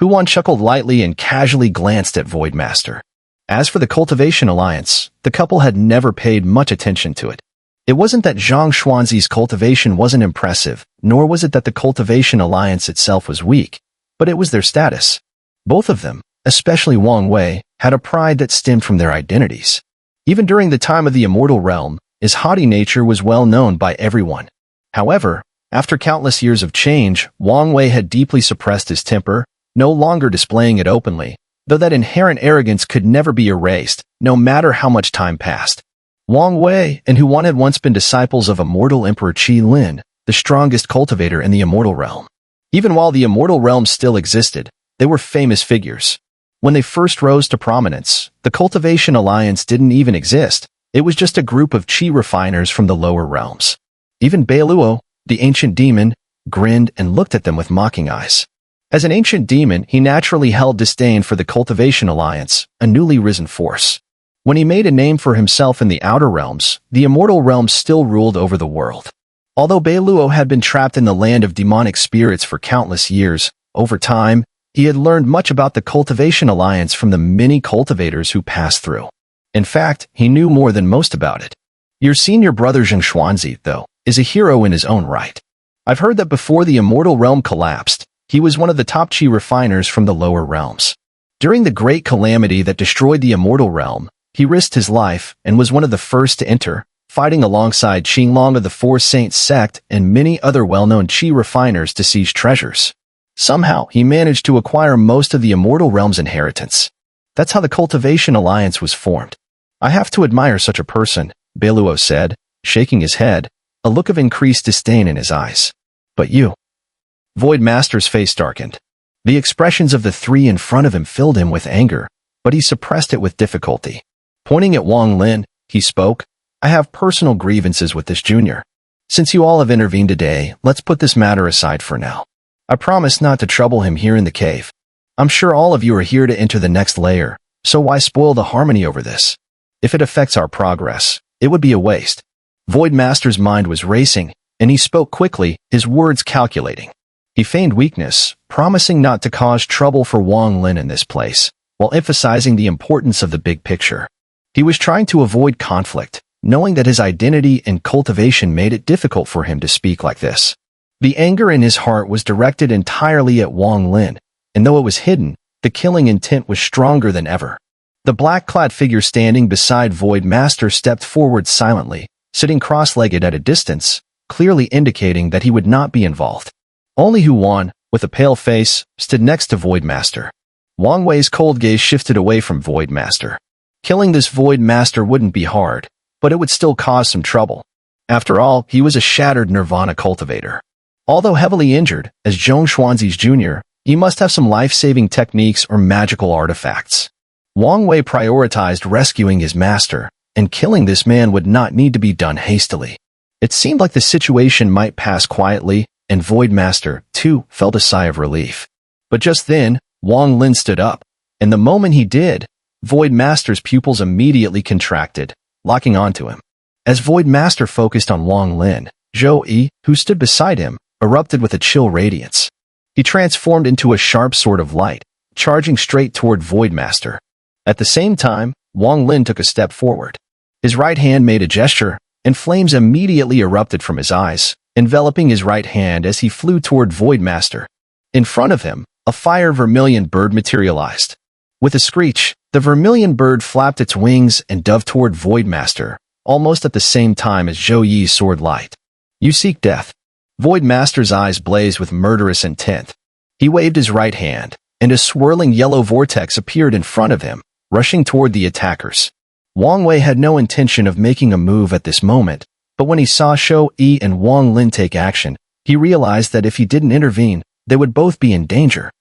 Huan chuckled lightly and casually glanced at Voidmaster. As for the Cultivation Alliance, the couple had never paid much attention to it. It wasn't that Zhang Xuanzi's cultivation wasn't impressive, nor was it that the Cultivation Alliance itself was weak, but it was their status. Both of them, especially Wang Wei, had a pride that stemmed from their identities. Even during the time of the Immortal Realm, his haughty nature was well known by everyone. However, after countless years of change, Wang Wei had deeply suppressed his temper, no longer displaying it openly, though that inherent arrogance could never be erased, no matter how much time passed. Wang Wei and Huan had once been disciples of Immortal Emperor Qi Lin, the strongest cultivator in the Immortal Realm. Even while the Immortal Realm still existed, they were famous figures. When they first rose to prominence, the Cultivation Alliance didn't even exist. It was just a group of Qi refiners from the lower realms. Even Beiluo, the ancient demon, grinned and looked at them with mocking eyes. As an ancient demon, he naturally held disdain for the Cultivation Alliance, a newly risen force. When he made a name for himself in the Outer Realms, the Immortal Realm still ruled over the world. Although Beiluo had been trapped in the land of demonic spirits for countless years, over time, he had learned much about the Cultivation Alliance from the many cultivators who passed through. In fact, he knew more than most about it. Your senior brother Zhang Xuanzi, though, is a hero in his own right. I've heard that before the Immortal Realm collapsed, he was one of the top Qi refiners from the lower realms. During the great calamity that destroyed the Immortal Realm, he risked his life and was one of the first to enter, fighting alongside Qinglong of the Four Saints sect and many other well-known Qi refiners to seize treasures. Somehow, he managed to acquire most of the Immortal Realm's inheritance. That's how the Cultivation Alliance was formed. I have to admire such a person, Beiluo said, shaking his head, a look of increased disdain in his eyes. But you. Voidmaster's face darkened. The expressions of the three in front of him filled him with anger, but he suppressed it with difficulty. Pointing at Wang Lin, he spoke, I have personal grievances with this Xun'er. Since you all have intervened today, let's put this matter aside for now. I promise not to trouble him here in the cave. I'm sure all of you are here to enter the next layer, so why spoil the harmony over this? If it affects our progress, it would be a waste. Voidmaster's mind was racing, and he spoke quickly, his words calculating. He feigned weakness, promising not to cause trouble for Wang Lin in this place, while emphasizing the importance of the big picture. He was trying to avoid conflict, knowing that his identity and cultivation made it difficult for him to speak like this. The anger in his heart was directed entirely at Wang Lin, and though it was hidden, the killing intent was stronger than ever. The black-clad figure standing beside Voidmaster stepped forward silently, sitting cross-legged at a distance, clearly indicating that he would not be involved. Only Huan, with a pale face, stood next to Voidmaster. Wang Wei's cold gaze shifted away from Voidmaster. Killing this Voidmaster wouldn't be hard, but it would still cause some trouble. After all, he was a shattered Nirvana cultivator. Although heavily injured, as Zhang Xuanzi's Jr., he must have some life-saving techniques or magical artifacts. Wang Wei prioritized rescuing his master, and killing this man would not need to be done hastily. It seemed like the situation might pass quietly, and Voidmaster, too, felt a sigh of relief. But just then, Wang Lin stood up, and the moment he did, Voidmaster's pupils immediately contracted, locking onto him. As Voidmaster focused on Wang Lin, Zhou Yi, who stood beside him, erupted with a chill radiance. He transformed into a sharp sword of light, charging straight toward Voidmaster. At the same time, Wang Lin took a step forward. His right hand made a gesture, and flames immediately erupted from his eyes, enveloping his right hand as he flew toward Voidmaster. In front of him, a fire vermilion bird materialized. With a screech, the vermilion bird flapped its wings and dove toward Voidmaster, almost at the same time as Zhou Yi's sword light. You seek death. Voidmaster's eyes blazed with murderous intent. He waved his right hand, and a swirling yellow vortex appeared in front of him, rushing toward the attackers. Wang Wei had no intention of making a move at this moment, but when he saw Zhou Yi and Wang Lin take action, he realized that if he didn't intervene, they would both be in danger.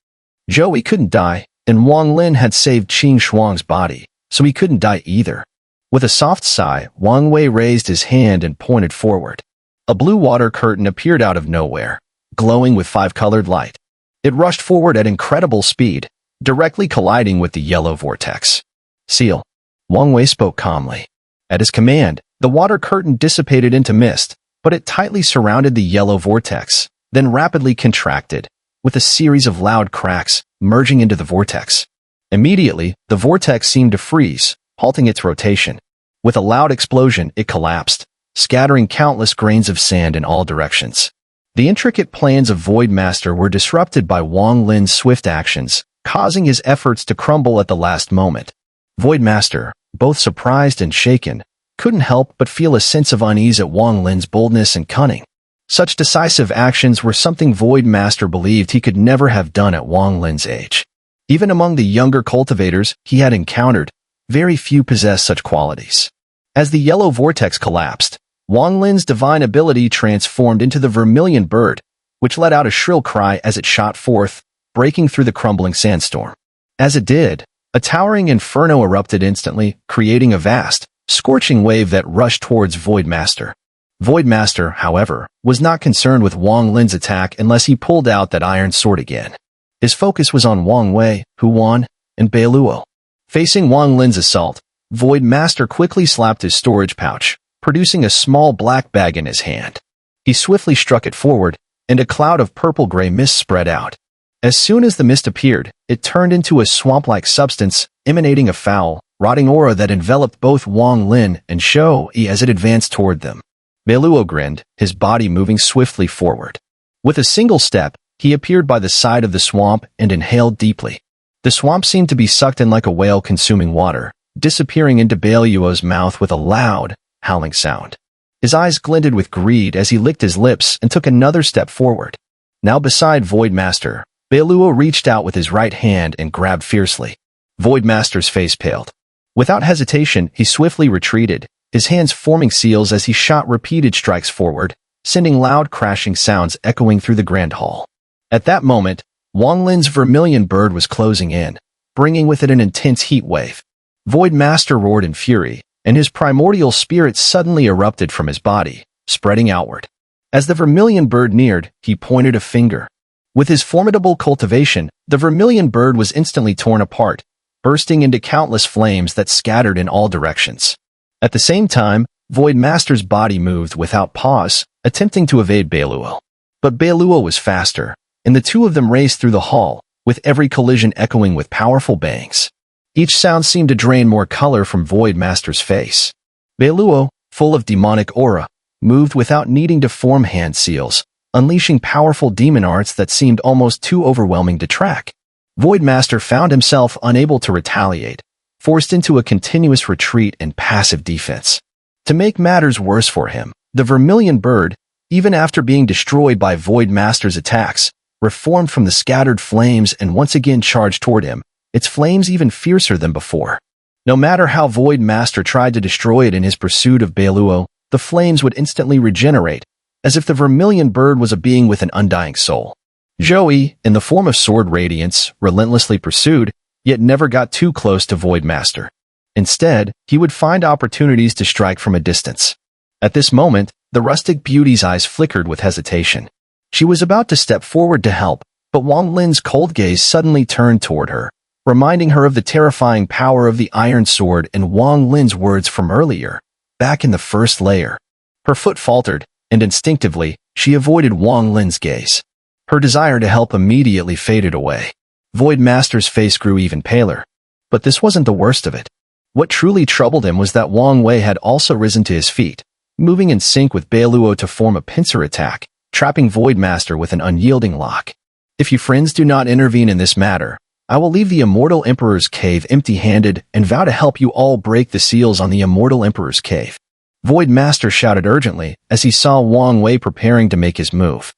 Zhou Yi couldn't die, and Wang Lin had saved Qing Shuang's body, so he couldn't die either. With a soft sigh, Wang Wei raised his hand and pointed forward. A blue water curtain appeared out of nowhere, glowing with five-colored light. It rushed forward at incredible speed, directly colliding with the yellow vortex. Seal. Wang Wei spoke calmly. At his command, the water curtain dissipated into mist, but it tightly surrounded the yellow vortex, then rapidly contracted, with a series of loud cracks, merging into the vortex. Immediately, the vortex seemed to freeze, halting its rotation. With a loud explosion, it collapsed, scattering countless grains of sand in all directions. The intricate plans of Voidmaster were disrupted by Wang Lin's swift actions, causing his efforts to crumble at the last moment. Voidmaster, both surprised and shaken, couldn't help but feel a sense of unease at Wang Lin's boldness and cunning. Such decisive actions were something Voidmaster believed he could never have done at Wang Lin's age. Even among the younger cultivators he had encountered, very few possessed such qualities. As the yellow vortex collapsed, Wang Lin's divine ability transformed into the vermilion bird, which let out a shrill cry as it shot forth, breaking through the crumbling sandstorm. As it did, a towering inferno erupted instantly, creating a vast, scorching wave that rushed towards Voidmaster. Voidmaster, however, was not concerned with Wang Lin's attack unless he pulled out that iron sword again. His focus was on Wang Wei, Huan, and Beiluo. Facing Wang Lin's assault, Voidmaster quickly slapped his storage pouch, producing a small black bag in his hand. He swiftly struck it forward, and a cloud of purple-gray mist spread out. As soon as the mist appeared, it turned into a swamp-like substance, emanating a foul, rotting aura that enveloped both Wang Lin and Shou-Yi as it advanced toward them. Beiluo grinned, his body moving swiftly forward. With a single step, he appeared by the side of the swamp and inhaled deeply. The swamp seemed to be sucked in like a whale consuming water, disappearing into Beiluo's mouth with a loud, howling sound. His eyes glinted with greed as he licked his lips and took another step forward. Now beside Voidmaster, Beiluo reached out with his right hand and grabbed fiercely. Voidmaster's face paled. Without hesitation, he swiftly retreated, his hands forming seals as he shot repeated strikes forward, sending loud crashing sounds echoing through the grand hall. At that moment, Wang Lin's vermilion bird was closing in, bringing with it an intense heat wave. Voidmaster roared in fury, and his primordial spirit suddenly erupted from his body, spreading outward. As the vermilion bird neared, he pointed a finger. With his formidable cultivation, the vermilion bird was instantly torn apart, bursting into countless flames that scattered in all directions. At the same time, Voidmaster's body moved without pause, attempting to evade Beiluo. But Beiluo was faster, and the two of them raced through the hall, with every collision echoing with powerful bangs. Each sound seemed to drain more color from Voidmaster's face. Beiluo, full of demonic aura, moved without needing to form hand seals, unleashing powerful demon arts that seemed almost too overwhelming to track. Voidmaster found himself unable to retaliate, forced into a continuous retreat and passive defense. To make matters worse for him, the vermilion bird, even after being destroyed by Voidmaster's attacks, reformed from the scattered flames and once again charged toward him, its flames even fiercer than before. No matter how Voidmaster tried to destroy it in his pursuit of Beiluo, the flames would instantly regenerate, as if the vermilion bird was a being with an undying soul. Shou-Yi, in the form of sword radiance, relentlessly pursued, yet never got too close to Voidmaster. Instead, he would find opportunities to strike from a distance. At this moment, the rustic beauty's eyes flickered with hesitation. She was about to step forward to help, but Wang Lin's cold gaze suddenly turned toward her, reminding her of the terrifying power of the iron sword and Wang Lin's words from earlier, back in the first layer. Her foot faltered, and instinctively, she avoided Wang Lin's gaze. Her desire to help immediately faded away. Voidmaster's face grew even paler. But this wasn't the worst of it. What truly troubled him was that Wang Wei had also risen to his feet, moving in sync with Beiluo to form a pincer attack, trapping Voidmaster with an unyielding lock. If you friends do not intervene in this matter, I will leave the Immortal Emperor's cave empty-handed and vow to help you all break the seals on the Immortal Emperor's cave. Voidmaster shouted urgently as he saw Wang Wei preparing to make his move.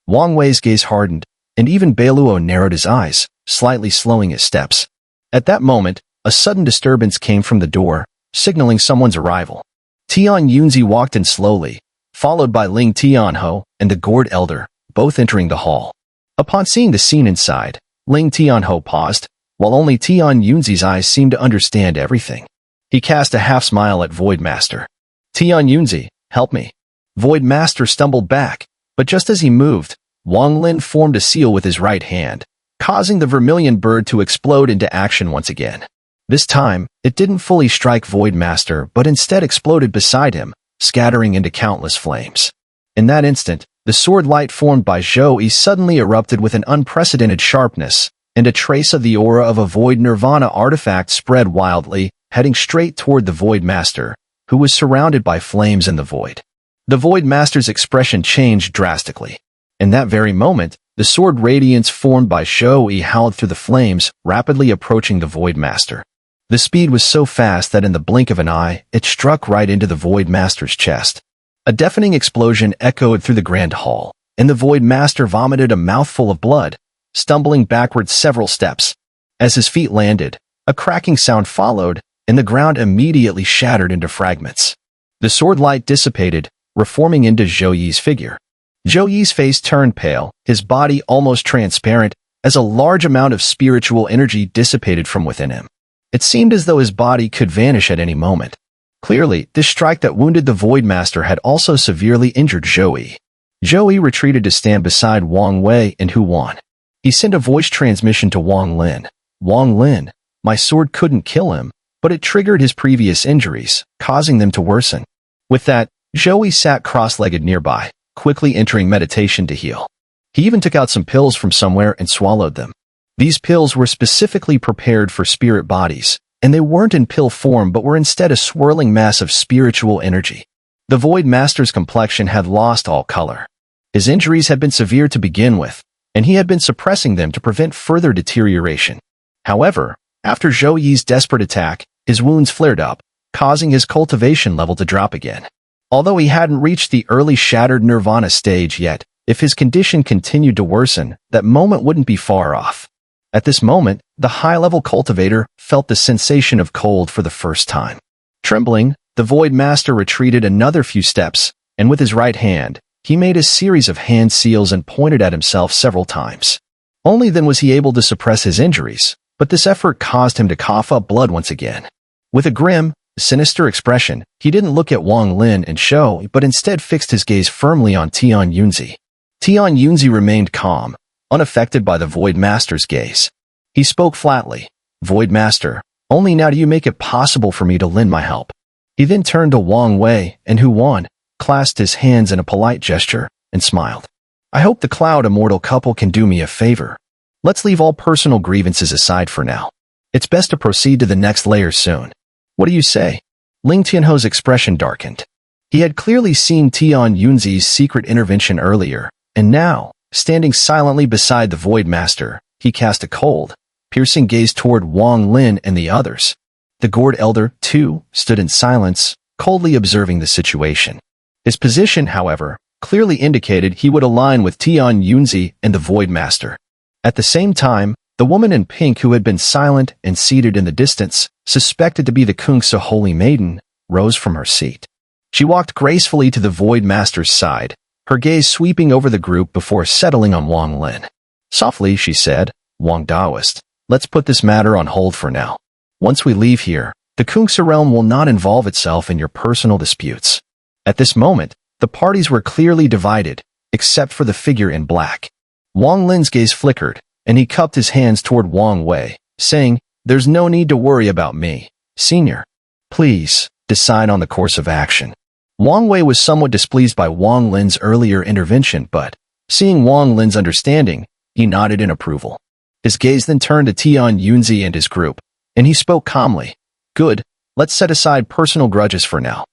Wang Wei's gaze hardened, and even Beiluo narrowed his eyes, slightly slowing his steps. At that moment, a sudden disturbance came from the door, signaling someone's arrival. Tian Yunzi walked in slowly, followed by Ling Tianho and the Gourd Elder, both entering the hall. Upon seeing the scene inside, Ling Tianho paused, while only Tian Yunzi's eyes seemed to understand everything. He cast a half-smile at Voidmaster. Tian Yunzi, help me. Voidmaster stumbled back, but just as he moved, Wang Lin formed a seal with his right hand, causing the vermilion bird to explode into action once again. This time, it didn't fully strike Voidmaster but instead exploded beside him, scattering into countless flames. In that instant, The sword light formed by Zhou suddenly erupted with an unprecedented sharpness, and a trace of the aura of a Void Nirvana artifact spread wildly, heading straight toward the Void Master, who was surrounded by flames in the void. The Void Master's expression changed drastically. In that very moment, the sword radiance formed by Zhou howled through the flames, rapidly approaching the Void Master. The speed was so fast that in the blink of an eye, it struck right into the Void Master's chest. A deafening explosion echoed through the grand hall, and the Void Master vomited a mouthful of blood, stumbling backward several steps. As his feet landed, a cracking sound followed, and the ground immediately shattered into fragments. The sword light dissipated, reforming into Zhou Yi's figure. Zhou Yi's face turned pale, his body almost transparent, as a large amount of spiritual energy dissipated from within him. It seemed as though his body could vanish at any moment. Clearly, this strike that wounded the Void Master had also severely injured Zhou Yi. Zhou Yi retreated to stand beside Wang Wei and Hu Wan. He sent a voice transmission to Wang Lin. Wang Lin, my sword couldn't kill him, but it triggered his previous injuries, causing them to worsen. With that, Zhou Yi sat cross-legged nearby, quickly entering meditation to heal. He even took out some pills from somewhere and swallowed them. These pills were specifically prepared for spirit bodies, and they weren't in pill form but were instead a swirling mass of spiritual energy. The Void Master's complexion had lost all color. His injuries had been severe to begin with, and he had been suppressing them to prevent further deterioration. However, after Zhou Yi's desperate attack, his wounds flared up, causing his cultivation level to drop again. Although he hadn't reached the early shattered nirvana stage yet, if his condition continued to worsen, that moment wouldn't be far off. At this moment, the high-level cultivator felt the sensation of cold for the first time. Trembling, the Void Master retreated another few steps, and with his right hand, he made a series of hand seals and pointed at himself several times. Only then was he able to suppress his injuries, but this effort caused him to cough up blood once again. With a grim, sinister expression, he didn't look at Wang Lin and Zhou, but instead fixed his gaze firmly on Tian Yunzi. Tian Yunzi remained calm, unaffected by the Void Master's gaze. He spoke flatly, Void Master, only now do you make it possible for me to lend my help. He then turned to Wang Wei and Hu Wan, clasped his hands in a polite gesture, and smiled. I hope the Cloud Immortal couple can do me a favor. Let's leave all personal grievances aside for now. It's best to proceed to the next layer soon. What do you say? Ling Tianho's expression darkened. He had clearly seen Tian Yunzi's secret intervention earlier, and now, standing silently beside the Void Master, he cast a cold, piercing gaze toward Wang Lin and the others. The Gourd Elder, too, stood in silence, coldly observing the situation. His position, however, clearly indicated he would align with Tian Yunzi and the Void Master. At the same time, the woman in pink who had been silent and seated in the distance, suspected to be the Kungsa Holy Maiden, rose from her seat. She walked gracefully to the Void Master's side, her gaze sweeping over the group before settling on Wang Lin. Softly, she said, Wang Daoist, let's put this matter on hold for now. Once we leave here, the Kungsa realm will not involve itself in your personal disputes. At this moment, the parties were clearly divided, except for the figure in black. Wang Lin's gaze flickered, and he cupped his hands toward Wang Wei, saying, There's no need to worry about me, Senior. Please, decide on the course of action. Wang Wei was somewhat displeased by Wang Lin's earlier intervention, but, seeing Wang Lin's understanding, he nodded in approval. His gaze then turned to Tian Yunzi and his group, and he spoke calmly. Good, let's set aside personal grudges for now.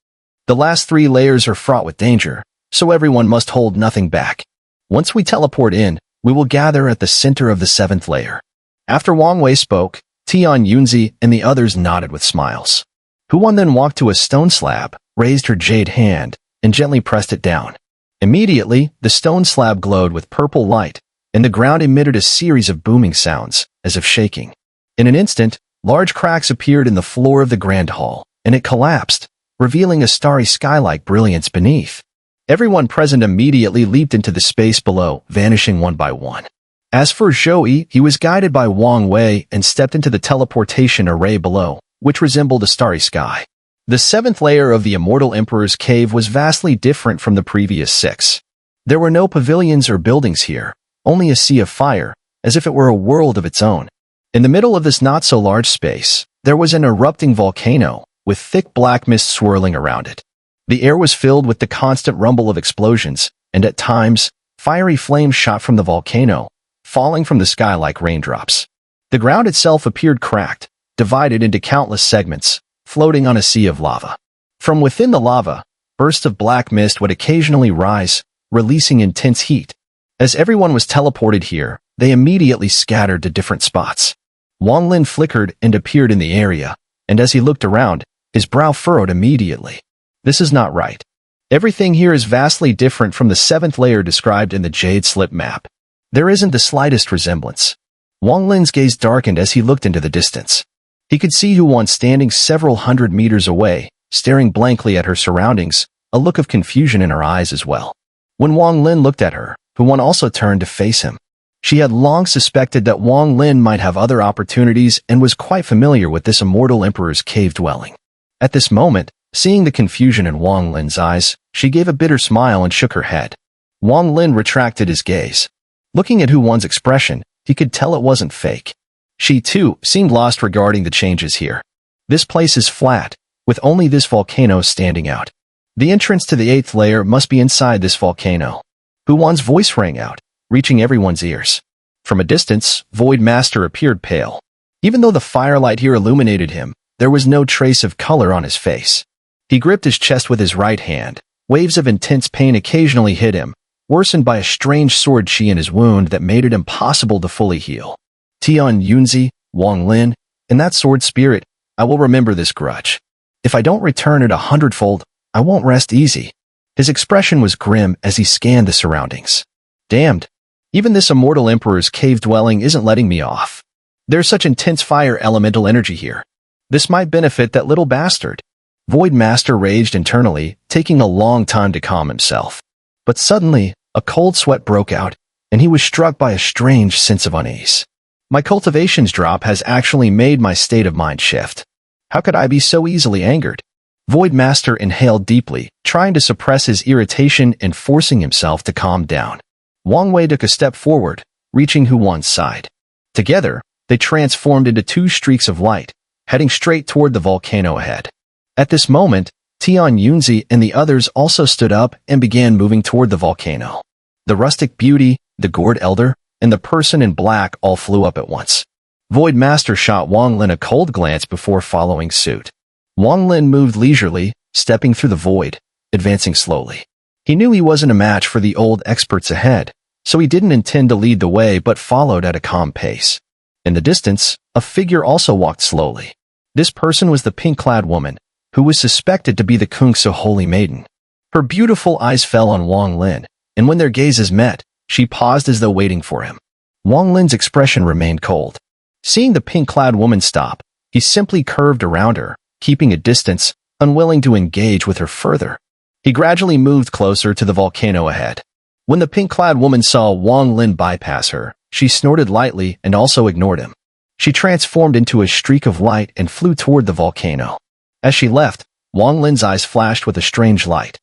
The last 3 layers are fraught with danger, so everyone must hold nothing back. Once we teleport in, we will gather at the center of the 7th layer. After Wang Wei spoke, Tian Yunzi and the others nodded with smiles. Hu Wan then walked to a stone slab, raised her jade hand, and gently pressed it down. Immediately, the stone slab glowed with purple light, and the ground emitted a series of booming sounds, as if shaking. In an instant, large cracks appeared in the floor of the grand hall, and it collapsed, revealing a starry sky-like brilliance beneath. Everyone present immediately leaped into the space below, vanishing one by one. As for Zhou Yi, he was guided by Wang Wei and stepped into the teleportation array below, which resembled a starry sky. The 7th layer of the Immortal Emperor's cave was vastly different from the previous 6. There were no pavilions or buildings here, only a sea of fire, as if it were a world of its own. In the middle of this not-so-large space, there was an erupting volcano, with thick black mist swirling around it. The air was filled with the constant rumble of explosions, and at times, fiery flames shot from the volcano, falling from the sky like raindrops. The ground itself appeared cracked, divided into countless segments, floating on a sea of lava. From within the lava, bursts of black mist would occasionally rise, releasing intense heat. As everyone was teleported here, they immediately scattered to different spots. Wang Lin flickered and appeared in the area, and as he looked around, his brow furrowed immediately. This is not right. Everything here is vastly different from the 7th layer described in the Jade Slip map. There isn't the slightest resemblance. Wang Lin's gaze darkened as he looked into the distance. He could see Huan standing several hundred meters away, staring blankly at her surroundings, a look of confusion in her eyes as well. When Wang Lin looked at her, Huan also turned to face him. She had long suspected that Wang Lin might have other opportunities and was quite familiar with this immortal emperor's cave dwelling. At this moment, seeing the confusion in Wang Lin's eyes, she gave a bitter smile and shook her head. Wang Lin retracted his gaze. Looking at Huan's expression, he could tell it wasn't fake. She, too, seemed lost regarding the changes here. This place is flat, with only this volcano standing out. The entrance to the 8th layer must be inside this volcano. Huan's voice rang out, reaching everyone's ears. From a distance, Void Master appeared pale. Even though the firelight here illuminated him, there was no trace of color on his face. He gripped his chest with his right hand. Waves of intense pain occasionally hit him, worsened by a strange sword chi in his wound that made it impossible to fully heal. Tian Yunzi, Wang Lin, and that sword spirit, I will remember this grudge. If I don't return it 100-fold, I won't rest easy. His expression was grim as he scanned the surroundings. Damned. Even this immortal emperor's cave dwelling isn't letting me off. There's such intense fire elemental energy here. This might benefit that little bastard. Void Master raged internally, taking a long time to calm himself. But suddenly, a cold sweat broke out, and he was struck by a strange sense of unease. My cultivation's drop has actually made my state of mind shift. How could I be so easily angered? Void Master inhaled deeply, trying to suppress his irritation and forcing himself to calm down. Wang Wei took a step forward, reaching Huan's side. Together, they transformed into 2 streaks of light, heading straight toward the volcano ahead. At this moment, Tian Yunzi and the others also stood up and began moving toward the volcano. The rustic beauty, the gourd elder, and the person in black all flew up at once. Void Master shot Wang Lin a cold glance before following suit. Wang Lin moved leisurely, stepping through the void, advancing slowly. He knew he wasn't a match for the old experts ahead, so he didn't intend to lead the way but followed at a calm pace. In the distance, a figure also walked slowly. This person was the pink-clad woman, who was suspected to be the Kungsu Holy Maiden. Her beautiful eyes fell on Wang Lin, and when their gazes met, she paused as though waiting for him. Wang Lin's expression remained cold. Seeing the pink-clad woman stop, he simply curved around her, keeping a distance, unwilling to engage with her further. He gradually moved closer to the volcano ahead. When the pink-clad woman saw Wang Lin bypass her, she snorted lightly and also ignored him. She transformed into a streak of light and flew toward the volcano. As she left, Wang Lin's eyes flashed with a strange light.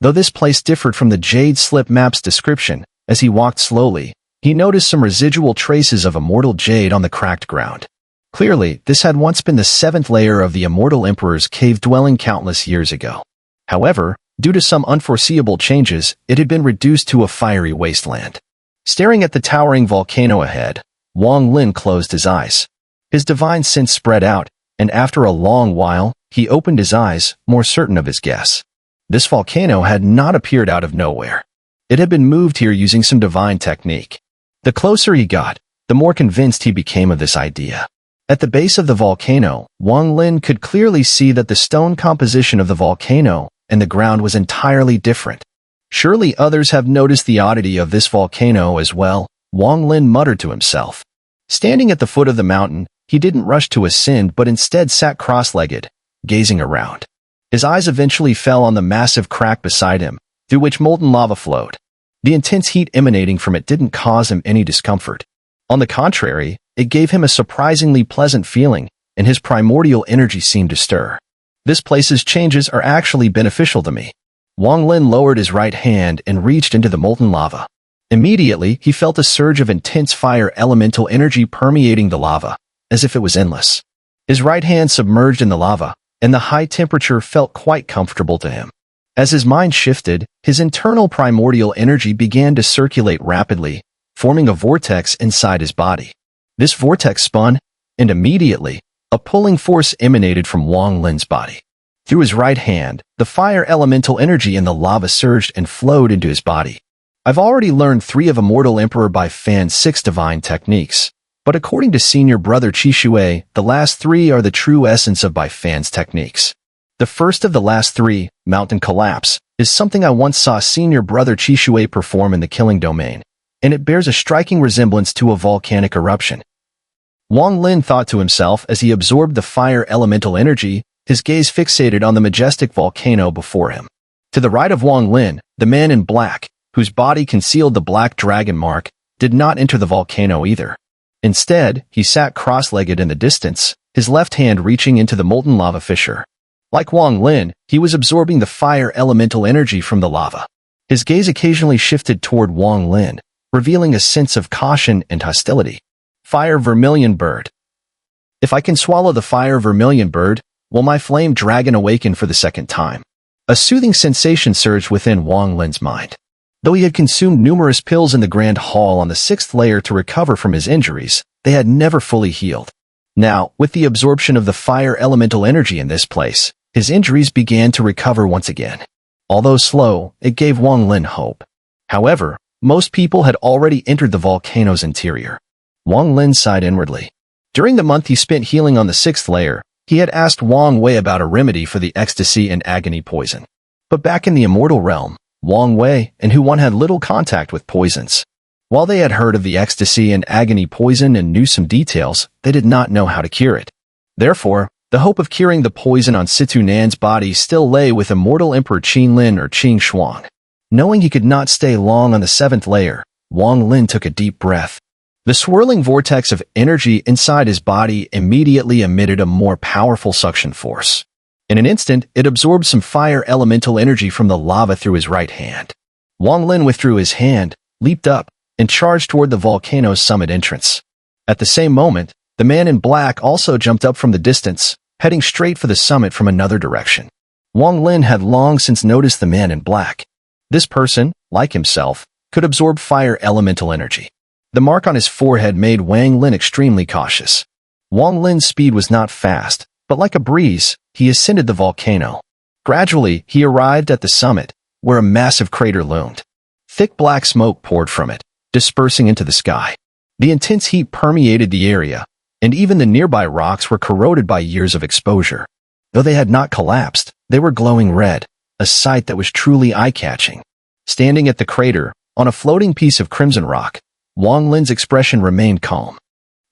Though this place differed from the Jade Slip map's description, as he walked slowly, he noticed some residual traces of immortal jade on the cracked ground. Clearly, this had once been the 7th layer of the immortal emperor's cave dwelling countless years ago. However, due to some unforeseeable changes, it had been reduced to a fiery wasteland. Staring at the towering volcano ahead, Wang Lin closed his eyes. His divine sense spread out, and after a long while, he opened his eyes, more certain of his guess. This volcano had not appeared out of nowhere. It had been moved here using some divine technique. The closer he got, the more convinced he became of this idea. At the base of the volcano, Wang Lin could clearly see that the stone composition of the volcano and the ground was entirely different. Surely others have noticed the oddity of this volcano as well, Wang Lin muttered to himself. Standing at the foot of the mountain, he didn't rush to ascend but instead sat cross-legged, gazing around. His eyes eventually fell on the massive crack beside him, through which molten lava flowed. The intense heat emanating from it didn't cause him any discomfort. On the contrary, it gave him a surprisingly pleasant feeling, and his primordial energy seemed to stir. This place's changes are actually beneficial to me. Wang Lin lowered his right hand and reached into the molten lava. Immediately, he felt a surge of intense fire elemental energy permeating the lava, as if it was endless. His right hand submerged in the lava, and the high temperature felt quite comfortable to him. As his mind shifted, his internal primordial energy began to circulate rapidly, forming a vortex inside his body. This vortex spun, and immediately, a pulling force emanated from Wang Lin's body. Through his right hand, the fire elemental energy in the lava surged and flowed into his body. I've already learned 3 of Immortal Emperor Bai Fan's 6 divine techniques, but according to senior brother Qishuai, the last 3 are the true essence of Bai Fan's techniques. The first of the last 3, Mountain Collapse, is something I once saw senior brother Qishuai perform in the Killing Domain, and it bears a striking resemblance to a volcanic eruption. Wang Lin thought to himself as he absorbed the fire elemental energy, his gaze fixated on the majestic volcano before him. To the right of Wang Lin, the man in black, whose body concealed the black dragon mark, did not enter the volcano either. Instead, he sat cross-legged in the distance, his left hand reaching into the molten lava fissure. Like Wang Lin, he was absorbing the fire elemental energy from the lava. His gaze occasionally shifted toward Wang Lin, revealing a sense of caution and hostility. Fire Vermilion Bird. If I can swallow the fire Vermilion Bird, will my flame dragon awaken for the second time? A soothing sensation surged within Wang Lin's mind. Though he had consumed numerous pills in the Grand Hall on the 6th layer to recover from his injuries, they had never fully healed. Now, with the absorption of the fire elemental energy in this place, his injuries began to recover once again. Although slow, it gave Wang Lin hope. However, most people had already entered the volcano's interior. Wang Lin sighed inwardly. During the month he spent healing on the 6th layer, he had asked Wang Wei about a remedy for the ecstasy and agony poison. But back in the immortal realm, Wang Wei and Hu had little contact with poisons. While they had heard of the ecstasy and agony poison and knew some details, they did not know how to cure it. Therefore, the hope of curing the poison on Situ Nan's body still lay with Immortal Emperor Qin Lin or Qing Xuan. Knowing he could not stay long on the 7th layer, Wang Lin took a deep breath. The swirling vortex of energy inside his body immediately emitted a more powerful suction force. In an instant, it absorbed some fire elemental energy from the lava through his right hand. Wang Lin withdrew his hand, leaped up, and charged toward the volcano's summit entrance. At the same moment, the man in black also jumped up from the distance, heading straight for the summit from another direction. Wang Lin had long since noticed the man in black. This person, like himself, could absorb fire elemental energy. The mark on his forehead made Wang Lin extremely cautious. Wang Lin's speed was not fast, but like a breeze, he ascended the volcano. Gradually, he arrived at the summit, where a massive crater loomed. Thick black smoke poured from it, dispersing into the sky. The intense heat permeated the area, and even the nearby rocks were corroded by years of exposure. Though they had not collapsed, they were glowing red, a sight that was truly eye-catching. Standing at the crater, on a floating piece of crimson rock, Wang Lin's expression remained calm.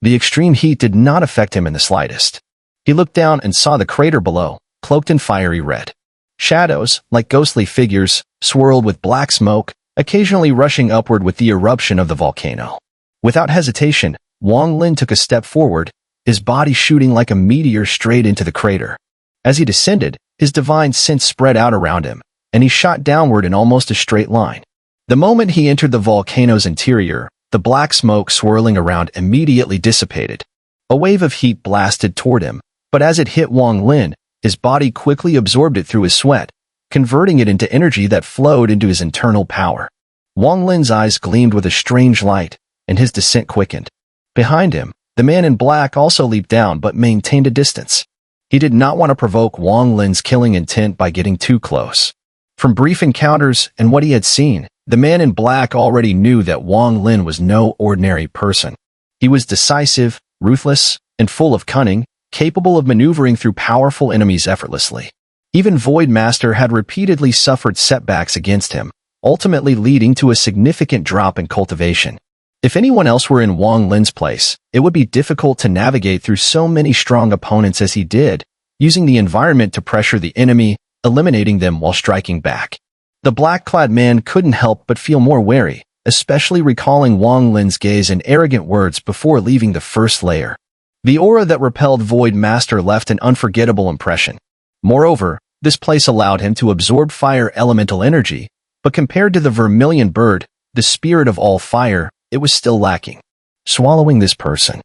The extreme heat did not affect him in the slightest. He looked down and saw the crater below, cloaked in fiery red. Shadows, like ghostly figures, swirled with black smoke, occasionally rushing upward with the eruption of the volcano. Without hesitation, Wang Lin took a step forward, his body shooting like a meteor straight into the crater. As he descended, his divine sense spread out around him, and he shot downward in almost a straight line. The moment he entered the volcano's interior, the black smoke swirling around immediately dissipated. A wave of heat blasted toward him, but as it hit Wang Lin, his body quickly absorbed it through his sweat, converting it into energy that flowed into his internal power. Wang Lin's eyes gleamed with a strange light, and his descent quickened. Behind him, the man in black also leaped down but maintained a distance. He did not want to provoke Wang Lin's killing intent by getting too close. From brief encounters and what he had seen, the man in black already knew that Wang Lin was no ordinary person. He was decisive, ruthless, and full of cunning, capable of maneuvering through powerful enemies effortlessly. Even Void Master had repeatedly suffered setbacks against him, ultimately leading to a significant drop in cultivation. If anyone else were in Wang Lin's place, it would be difficult to navigate through so many strong opponents as he did, using the environment to pressure the enemy, eliminating them while striking back. The black-clad man couldn't help but feel more wary, especially recalling Wang Lin's gaze and arrogant words before leaving the first layer. The aura that repelled Void Master left an unforgettable impression. Moreover, this place allowed him to absorb fire elemental energy, but compared to the Vermilion Bird, the spirit of all fire, it was still lacking. Swallowing this person.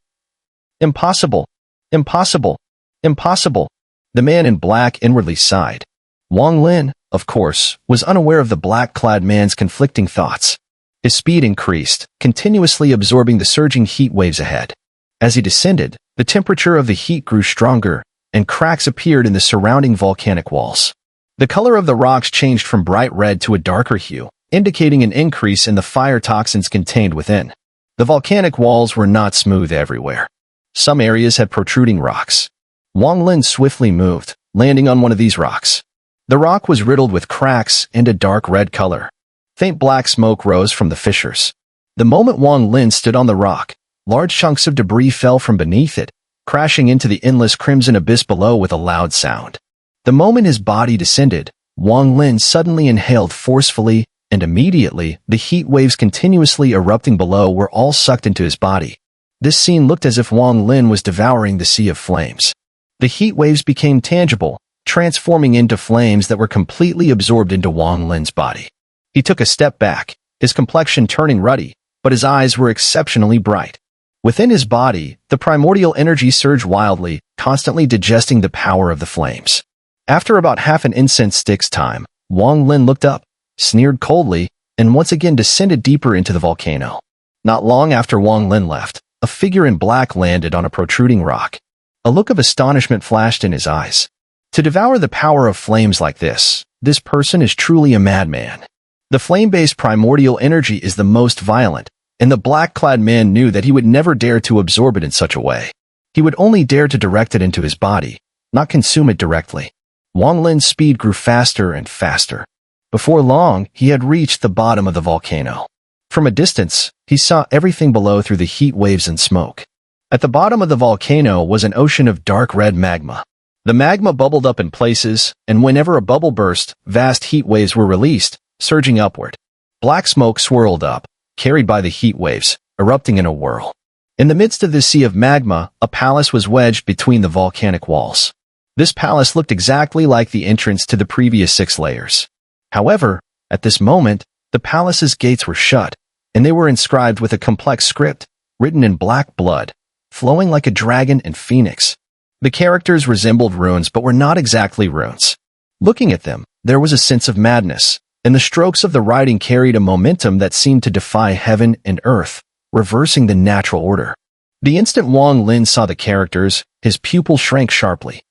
Impossible. Impossible. Impossible. The man in black inwardly sighed. Wang Lin, of course, was unaware of the black-clad man's conflicting thoughts. His speed increased, continuously absorbing the surging heat waves ahead. As he descended, the temperature of the heat grew stronger, and cracks appeared in the surrounding volcanic walls. The color of the rocks changed from bright red to a darker hue, indicating an increase in the fire toxins contained within. The volcanic walls were not smooth everywhere. Some areas had protruding rocks. Wang Lin swiftly moved, landing on one of these rocks. The rock was riddled with cracks and a dark red color. Faint black smoke rose from the fissures. The moment Wang Lin stood on the rock, large chunks of debris fell from beneath it, crashing into the endless crimson abyss below with a loud sound. The moment his body descended, Wang Lin suddenly inhaled forcefully, and immediately, the heat waves continuously erupting below were all sucked into his body. This scene looked as if Wang Lin was devouring the sea of flames. The heat waves became tangible, transforming into flames that were completely absorbed into Wang Lin's body. He took a step back, his complexion turning ruddy, but his eyes were exceptionally bright. Within his body, the primordial energy surged wildly, constantly digesting the power of the flames. After about half an incense stick's time, Wang Lin looked up, sneered coldly, and once again descended deeper into the volcano. Not long after Wang Lin left, a figure in black landed on a protruding rock. A look of astonishment flashed in his eyes. To devour the power of flames like this person is truly a madman. The flame-based primordial energy is the most violent, and the black-clad man knew that he would never dare to absorb it in such a way. He would only dare to direct it into his body, not consume it directly. Wang Lin's speed grew faster and faster. Before long, he had reached the bottom of the volcano. From a distance, he saw everything below through the heat waves and smoke. At the bottom of the volcano was an ocean of dark red magma. The magma bubbled up in places, and whenever a bubble burst, vast heat waves were released, surging upward. Black smoke swirled up, carried by the heat waves, erupting in a whirl. In the midst of this sea of magma, a palace was wedged between the volcanic walls. This palace looked exactly like the entrance to the previous 6 layers. However, at this moment, the palace's gates were shut, and they were inscribed with a complex script, written in black blood, flowing like a dragon and phoenix. The characters resembled runes but were not exactly runes. Looking at them, there was a sense of madness, and the strokes of the writing carried a momentum that seemed to defy heaven and earth, reversing the natural order. The instant Wang Lin saw the characters, his pupil shrank sharply.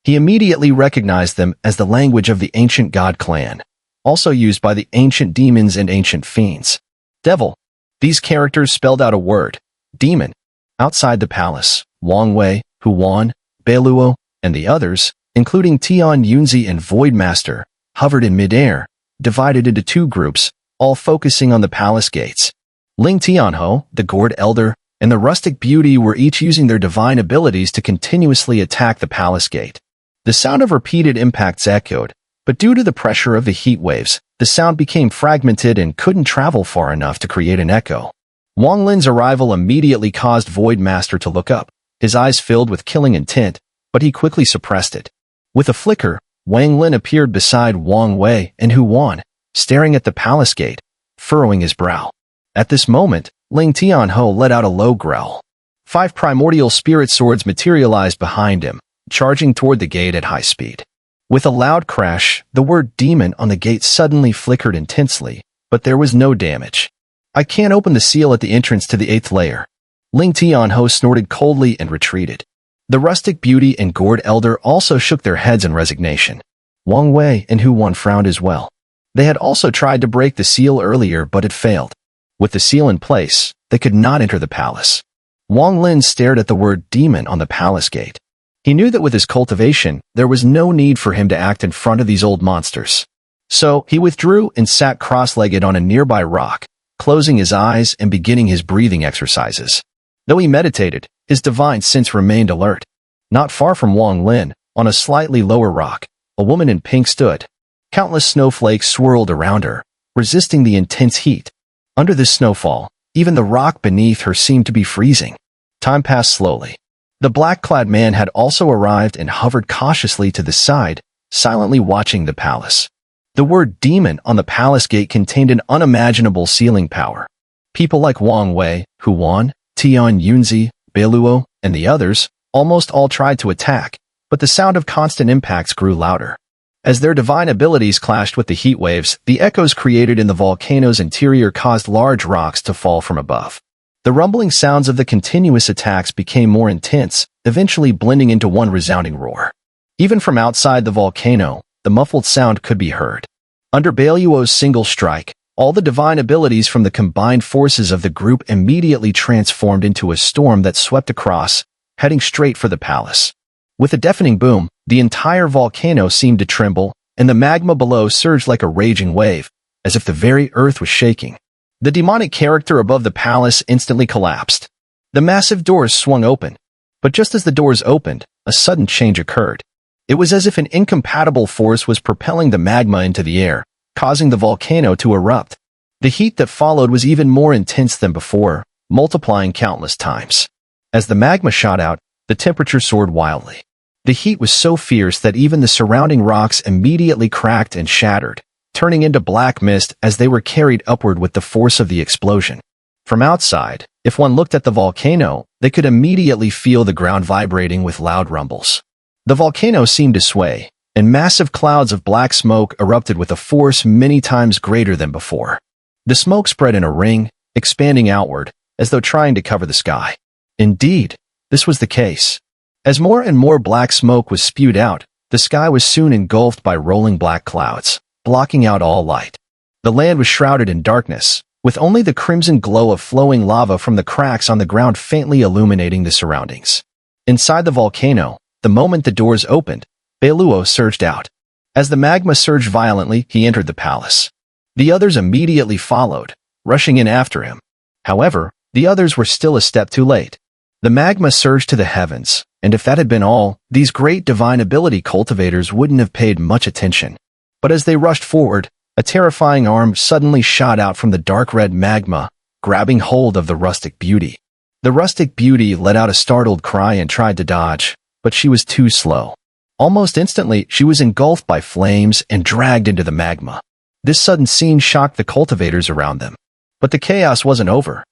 He immediately recognized them as the language of the ancient god clan, also used by the ancient demons and ancient fiends. Devil. These characters spelled out a word, demon. Outside the palace, Wang Wei, Huan, Beluo, and the others, including Tian Yunzi and Voidmaster, hovered in midair, divided into 2 groups, all focusing on the palace gates. Ling Tianho, the Gourd Elder, and the Rustic Beauty were each using their divine abilities to continuously attack the palace gate. The sound of repeated impacts echoed, but due to the pressure of the heat waves, the sound became fragmented and couldn't travel far enough to create an echo. Wang Lin's arrival immediately caused Voidmaster to look up, his eyes filled with killing intent, but he quickly suppressed it. With a flicker, Wang Lin appeared beside Wang Wei and Huan, staring at the palace gate, furrowing his brow. At this moment, Ling Tianho let out a low growl. 5 primordial spirit swords materialized behind him, charging toward the gate at high speed. With a loud crash, the word demon on the gate suddenly flickered intensely, but there was no damage. I can't open the seal at the entrance to the 8th layer. Ling Tianho snorted coldly and retreated. The Rustic Beauty and Gourd Elder also shook their heads in resignation. Wang Wei and Huan frowned as well. They had also tried to break the seal earlier, but it failed. With the seal in place, they could not enter the palace. Wang Lin stared at the word demon on the palace gate. He knew that with his cultivation, there was no need for him to act in front of these old monsters. So, he withdrew and sat cross-legged on a nearby rock, closing his eyes and beginning his breathing exercises. Though he meditated, his divine sense remained alert. Not far from Wang Lin, on a slightly lower rock, a woman in pink stood. Countless snowflakes swirled around her, resisting the intense heat. Under this snowfall, even the rock beneath her seemed to be freezing. Time passed slowly. The black-clad man had also arrived and hovered cautiously to the side, silently watching the palace. The word demon on the palace gate contained an unimaginable sealing power. People like Wang Wei, Huan, Tian Yunzi, Beluo, and the others, almost all tried to attack, but the sound of constant impacts grew louder. As their divine abilities clashed with the heat waves, the echoes created in the volcano's interior caused large rocks to fall from above. The rumbling sounds of the continuous attacks became more intense, eventually blending into one resounding roar. Even from outside the volcano, the muffled sound could be heard. Under Bailuo's single strike, all the divine abilities from the combined forces of the group immediately transformed into a storm that swept across, heading straight for the palace. With a deafening boom, the entire volcano seemed to tremble, and the magma below surged like a raging wave, as if the very earth was shaking. The demonic character above the palace instantly collapsed. The massive doors swung open, but just as the doors opened, a sudden change occurred. It was as if an incompatible force was propelling the magma into the air, causing the volcano to erupt. The heat that followed was even more intense than before, multiplying countless times. As the magma shot out, the temperature soared wildly. The heat was so fierce that even the surrounding rocks immediately cracked and shattered, turning into black mist as they were carried upward with the force of the explosion. From outside, if one looked at the volcano, they could immediately feel the ground vibrating with loud rumbles. The volcano seemed to sway, and massive clouds of black smoke erupted with a force many times greater than before. The smoke spread in a ring, expanding outward, as though trying to cover the sky. Indeed, this was the case. As more and more black smoke was spewed out, the sky was soon engulfed by rolling black clouds, blocking out all light. The land was shrouded in darkness, with only the crimson glow of flowing lava from the cracks on the ground faintly illuminating the surroundings. Inside the volcano, the moment the doors opened, Bailuo surged out. As the magma surged violently, he entered the palace. The others immediately followed, rushing in after him. However, the others were still a step too late. The magma surged to the heavens, and if that had been all, these great divine ability cultivators wouldn't have paid much attention. But as they rushed forward, a terrifying arm suddenly shot out from the dark red magma, grabbing hold of the rustic beauty. The rustic beauty let out a startled cry and tried to dodge, but she was too slow. Almost instantly, she was engulfed by flames and dragged into the magma. This sudden scene shocked the cultivators around them. But the chaos wasn't over.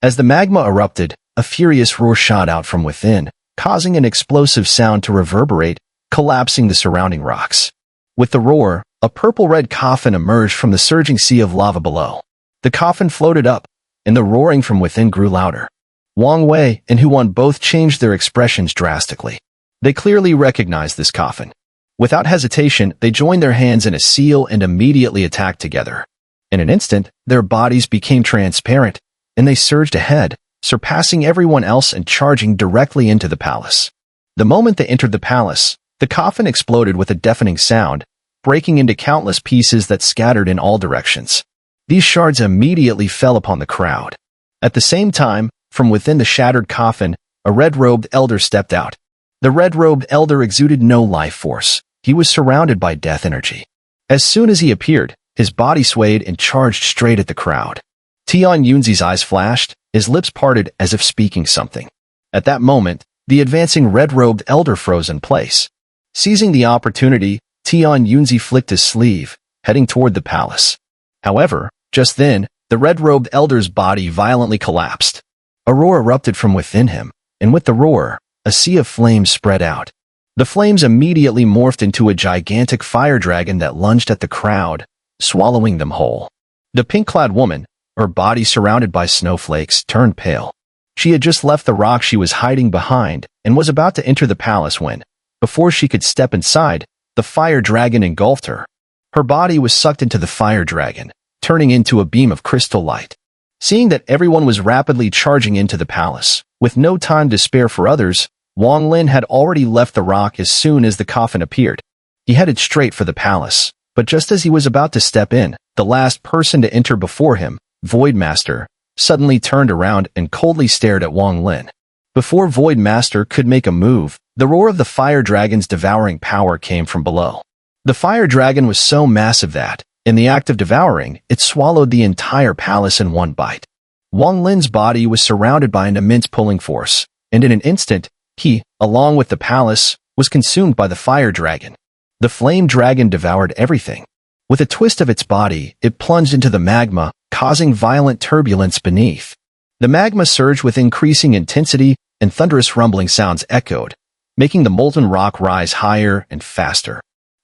As the magma erupted, a furious roar shot out from within, causing an explosive sound to reverberate, collapsing the surrounding rocks. With the roar, a purple-red coffin emerged from the surging sea of lava below. The coffin floated up, and the roaring from within grew louder. Wang Wei and Huan both changed their expressions drastically. They clearly recognized this coffin. Without hesitation, they joined their hands in a seal and immediately attacked together. In an instant, their bodies became transparent, and they surged ahead, surpassing everyone else and charging directly into the palace. The moment they entered the palace, the coffin exploded with a deafening sound, breaking into countless pieces that scattered in all directions. These shards immediately fell upon the crowd. At the same time, from within the shattered coffin, a red-robed elder stepped out. The red-robed elder exuded no life force. He was surrounded by death energy. As soon as he appeared, his body swayed and charged straight at the crowd. Tian Yunzi's eyes flashed, his lips parted as if speaking something. At that moment, the advancing red-robed elder froze in place. Seizing the opportunity, Tian Yunzi flicked his sleeve, heading toward the palace. However, just then, the red-robed elder's body violently collapsed. A roar erupted from within him, and with the roar, a sea of flames spread out. The flames immediately morphed into a gigantic fire dragon that lunged at the crowd, swallowing them whole. The pink-clad woman, her body surrounded by snowflakes, turned pale. She had just left the rock she was hiding behind and was about to enter the palace when, before she could step inside, the fire dragon engulfed her. Her body was sucked into the fire dragon, turning into a beam of crystal light. Seeing that everyone was rapidly charging into the palace, with no time to spare for others, Wang Lin had already left the rock as soon as the coffin appeared. He headed straight for the palace, but just as he was about to step in, the last person to enter before him, Voidmaster, suddenly turned around and coldly stared at Wang Lin. Before Voidmaster could make a move, the roar of the fire dragon's devouring power came from below. The fire dragon was so massive that, in the act of devouring, it swallowed the entire palace in one bite. Wang Lin's body was surrounded by an immense pulling force, and in an instant, he, along with the palace, was consumed by the fire dragon. The flame dragon devoured everything. With a twist of its body, it plunged into the magma, causing violent turbulence beneath. The magma surged with increasing intensity, and thunderous rumbling sounds echoed, making the molten rock rise higher and faster.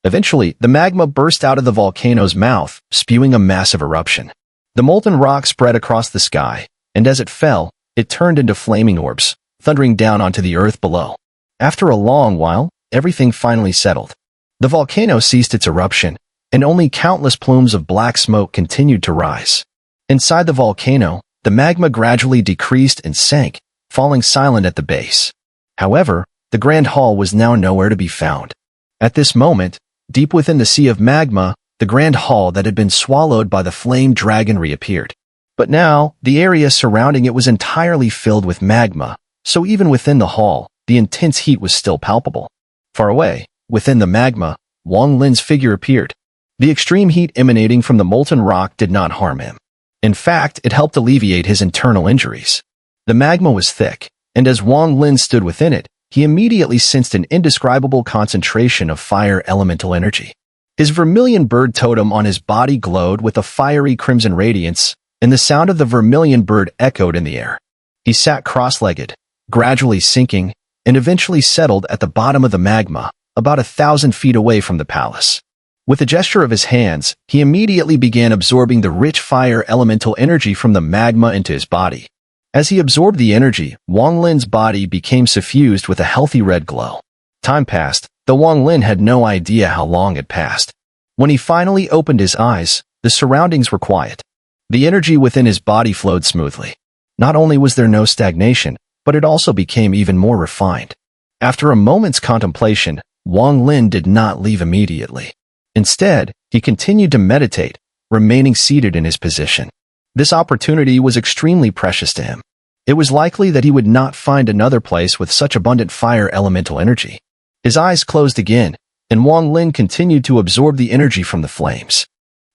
Eventually, the magma burst out of the volcano's mouth, spewing a massive eruption. The molten rock spread across the sky, and as it fell, it turned into flaming orbs, thundering down onto the earth below. After a long while, everything finally settled. The volcano ceased its eruption, and only countless plumes of black smoke continued to rise. Inside the volcano, the magma gradually decreased and sank, falling silent at the base. However, the Grand Hall was now nowhere to be found. At this moment, deep within the sea of magma, the Grand Hall that had been swallowed by the flame dragon reappeared. But now, the area surrounding it was entirely filled with magma, so even within the hall, the intense heat was still palpable. Far away, within the magma, Wang Lin's figure appeared. The extreme heat emanating from the molten rock did not harm him. In fact, it helped alleviate his internal injuries. The magma was thick, and as Wang Lin stood within it, he immediately sensed an indescribable concentration of fire elemental energy. His vermilion bird totem on his body glowed with a fiery crimson radiance, and the sound of the vermilion bird echoed in the air. He sat cross-legged, gradually sinking, and eventually settled at the bottom of the magma, about 1,000 feet away from the palace. With a gesture of his hands, he immediately began absorbing the rich fire elemental energy from the magma into his body. As he absorbed the energy, Wang Lin's body became suffused with a healthy red glow. Time passed, though Wang Lin had no idea how long had passed. When he finally opened his eyes, the surroundings were quiet. The energy within his body flowed smoothly. Not only was there no stagnation, but it also became even more refined. After a moment's contemplation, Wang Lin did not leave immediately. Instead, he continued to meditate, remaining seated in his position. This opportunity was extremely precious to him. It was likely that he would not find another place with such abundant fire elemental energy. His eyes closed again, and Wang Lin continued to absorb the energy from the flames.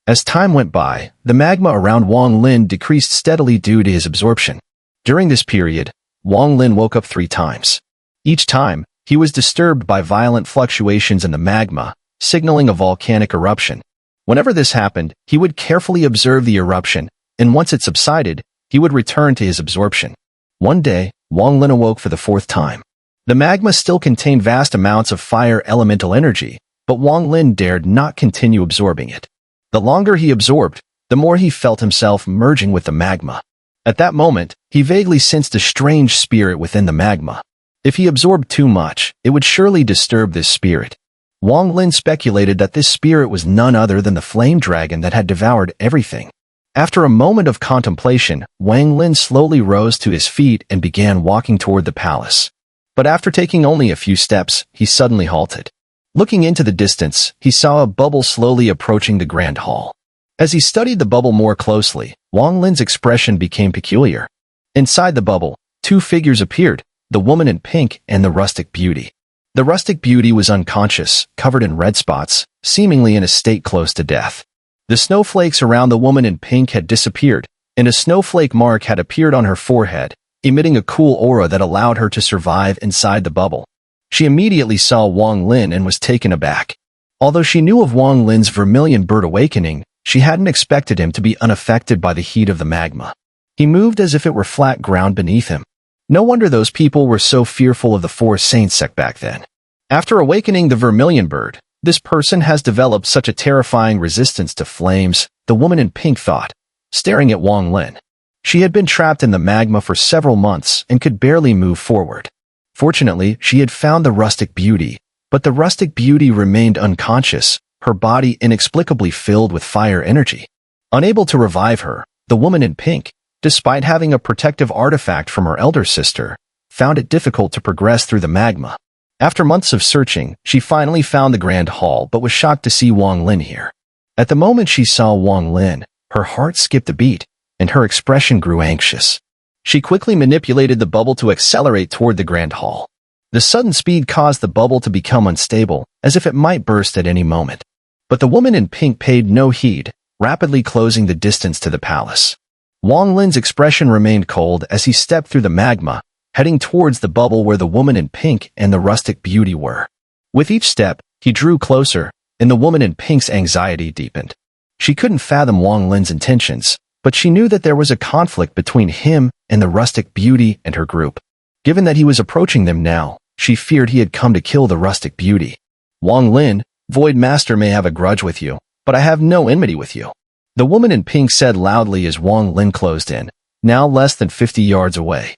As time went by, the magma around Wang Lin decreased steadily due to his absorption. During this period, Wang Lin woke up 3 times. Each time, he was disturbed by violent fluctuations in the magma, signaling a volcanic eruption. Whenever this happened, he would carefully observe the eruption, and once it subsided, he would return to his absorption. One day, Wang Lin awoke for the 4th time. The magma still contained vast amounts of fire elemental energy, but Wang Lin dared not continue absorbing it. The longer he absorbed, the more he felt himself merging with the magma. At that moment, he vaguely sensed a strange spirit within the magma. If he absorbed too much, it would surely disturb this spirit. Wang Lin speculated that this spirit was none other than the flame dragon that had devoured everything. After a moment of contemplation, Wang Lin slowly rose to his feet and began walking toward the palace. But after taking only a few steps, he suddenly halted. Looking into the distance, he saw a bubble slowly approaching the Grand Hall. As he studied the bubble more closely, Wang Lin's expression became peculiar. Inside the bubble, 2 figures appeared, the woman in pink and the rustic beauty. The rustic beauty was unconscious, covered in red spots, seemingly in a state close to death. The snowflakes around the woman in pink had disappeared, and a snowflake mark had appeared on her forehead, emitting a cool aura that allowed her to survive inside the bubble. She immediately saw Wang Lin and was taken aback. Although she knew of Wang Lin's vermilion bird awakening, she hadn't expected him to be unaffected by the heat of the magma. He moved as if it were flat ground beneath him. No wonder those people were so fearful of the 4 saint sect back then. After awakening the vermilion bird, this person has developed such a terrifying resistance to flames, the woman in pink thought, staring at Wang Lin. She had been trapped in the magma for several months and could barely move forward. Fortunately, she had found the rustic beauty, but the rustic beauty remained unconscious, her body inexplicably filled with fire energy. Unable to revive her, the woman in pink, despite having a protective artifact from her elder sister, found it difficult to progress through the magma. After months of searching, she finally found the Grand Hall but was shocked to see Wang Lin here. At the moment she saw Wang Lin, her heart skipped a beat, and her expression grew anxious. She quickly manipulated the bubble to accelerate toward the Grand Hall. The sudden speed caused the bubble to become unstable, as if it might burst at any moment. But the woman in pink paid no heed, rapidly closing the distance to the palace. Wang Lin's expression remained cold as he stepped through the magma, heading towards the bubble where the woman in pink and the rustic beauty were. With each step, he drew closer, and the woman in pink's anxiety deepened. She couldn't fathom Wang Lin's intentions, but she knew that there was a conflict between him and the rustic beauty and her group. Given that he was approaching them now, she feared he had come to kill the rustic beauty. Wang Lin, Void Master may have a grudge with you, but I have no enmity with you. The woman in pink said loudly as Wang Lin closed in, now less than 50 yards away.